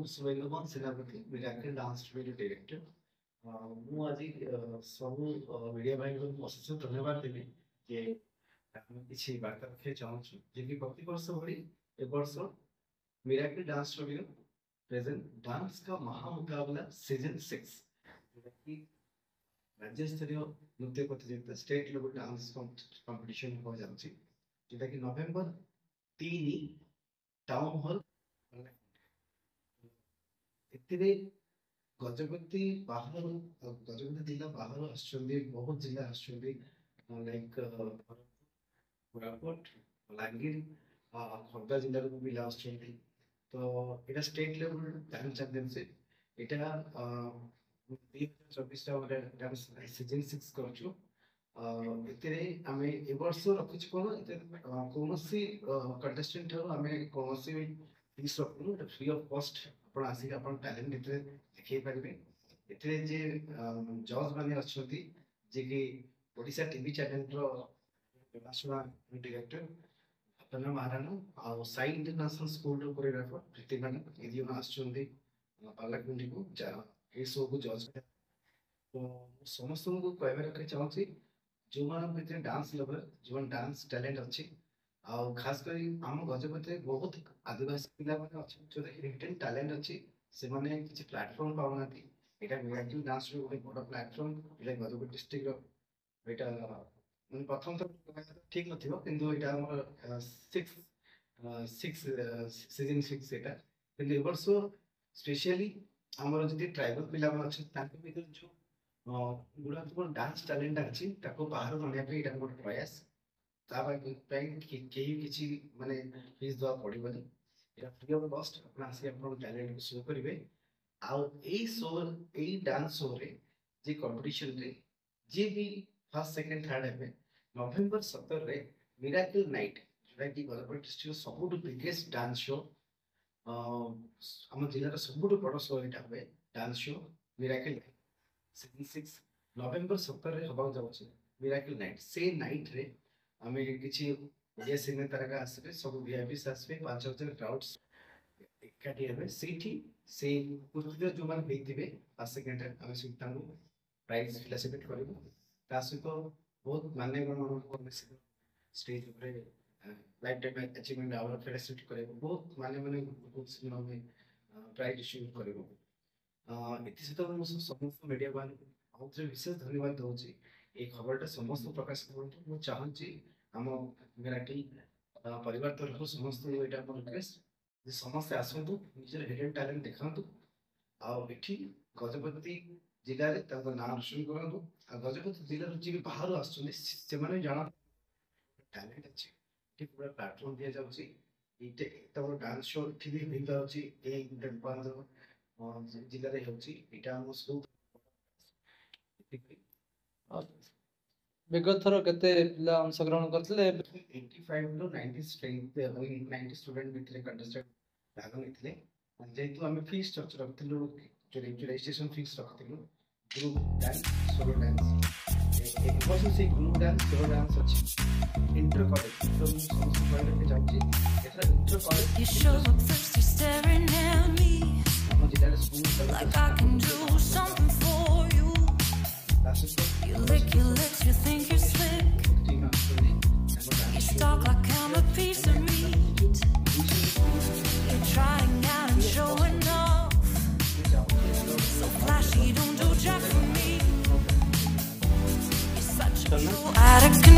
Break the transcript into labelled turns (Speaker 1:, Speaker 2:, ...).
Speaker 1: Swainamon Senapati, Miracle Dance Studio Director. ମୁଁ ଆଜି ସବୁ ମିଡ଼ିଆ ଭାଇଙ୍କୁ ଅଶେଷ ଧନ୍ୟବାଦ ଦେବି ଯେ ଆମେ କିଛି ବାର୍ତ୍ତା ରଖିବାକୁ ଚାହୁଁଛୁ ଯେକି ପ୍ରତିବର୍ଷ ଭଳି ଏ ବର୍ଷ miracle dance studio present dance का महामुकाबला सीजन 6 जोटाकि राज्य स्तरीय नृत्य प्रतियोगिता स्टेट लेवल डांस कंपटीशन हो जाଉଛି जोटाकि नवेम्बर 3 टाउन हॉल एतिरे गजपति बाहर गजपति जिला बाहर आसुचंदी बहुत जिला आसुचंदी लाइक कोरापुट बलांगीर खोर्धा जिला को पिला आसुचंदी तो एटा स्टेट लेवल डांस चैंपियनशिप एटा 2024 टा डांस सीजन 6 करछु एतिरे आमे ए वर्ष रखिछ कोन एते कोनोसी कंटेस्टेंट हो आमे कोनोसी फीस रखनु फ्री ऑफ कॉस्ट आपण आसी आपण टैलेंट एते देखै पारिबे एते जे जज माने अछथि जे कि ओडिसा टीवी चैनल रो व्यवस्था डायरेक्टर अपना महाराणा आ साई इंटरनेशनल स्कूल रो कोरियोग्राफर प्रतिमान एदियो आछथि पार्लामेंट को ए शो को जज तो समस्त को कहबे रखे चाहछि जो मान भीतर डांस लवर जो डांस टैलेंट अछि आ खास करी हम गजपति बहुत आदिवासी पिला माने अछि जो हिडन टैलेंट अछि से माने किछि प्लेटफॉर्म पाउनाती एटा मिराकल डांस रो एक बड़ प्लेटफॉर्म एटा गजपति डिस्ट्रिक्ट रो एटा माने प्रथम तो ठीक नथिबो किंतु एटा हमर 6 सीजन 6 एटा किंतु वर्ष स्पेशली हमर जति ट्राइबल पिला माने अछि ताके भीतर जो गुडा तो डांस टैलेंट अछि ताको बाहर आनिया पे एटा बड़ प्रयास किसी माने फीस दवा पड़ोनी या फ्री ऑफ कॉस्ट अपना आसी अपन टैलेंट को शो करेंगे आउ ए शो ए डांस शो रे जे कंपटीशन रे जे भी फर्स्ट सेकंड थर्ड है नवेम्बर 17 रे मिराकल नाइट जोटा कि गजपति डिस्ट्रिक्ट सबुठ बिगेस्ट डांस शो हम जिलार सबुठ बड़ शो एटा हुए dance show miracle season 6 November 17 रे हबा जाउछ मिराकल नाइट से नाइट रे आमे किछि ओडिया सिने तरका आसबे सब वीआईपी आसबे 5000 क्राउड्स एकाठी हेबे सेठी से कुर्तीर जो मान हेतिबे फर्स्ट सेकंड आमे सुतानु प्राइज फैसिलिटेट करबो ता सहित बहुत मान्य गण स्टेज ऊपर life time achievement award facilitate करबो बहुत मान्य बहुत सिनेमा में प्राइज इश्यू करबो एति सहित हम समस्त मीडिया वाले बहुत विशेष धन्यवाद दउची ए खबरटा समस्त प्रकाश करंतु मु चाहूची हम मिराकल परिवार तरफ समस्त एटा मोर रिक्वेस्ट जे समस्त आसंतु निजर हिडन टैलेंट देखंतु आ एठी गजपति जिल्ला रे तब नाम रोशन करंतु आ गजपति जिल्ला रे जे बाहर आछुनी से माने जाना टैलेंट अछि ठीक पूरा प्लेटफॉर्म दिया जाउची इते तब डांस शो ठीक भी भिंदा अछि ए इंटरपांज जिल्ला रे होची एटा हम स्कूल
Speaker 2: विगत थर केते पिला अंशग्रहण करथिले
Speaker 1: 85 टू 90 स्ट्रेंथ 90 स्टूडेंट भितरे कंटेस्टेंट भाग लेथिले जेतु हम फी स्ट्रक्चर रखथिलु जो रजिस्ट्रेशन फीस रखथिलु ग्रुप डांस सोलो डांस एक वर्ष से ग्रुप डांस सोलो डांस अछि इंटर कॉलेज तो समस्त पॉइंट पे जाउची एथरा inter college
Speaker 3: You show up thirsty staring at me
Speaker 1: हम जिला school
Speaker 3: like I can do something for you. You lick your lips, you think you're slick. You stalk like I'm a piece of meat. You're trying out and showing off. So flashy, don't do jack for me. You're such a fool, out of control.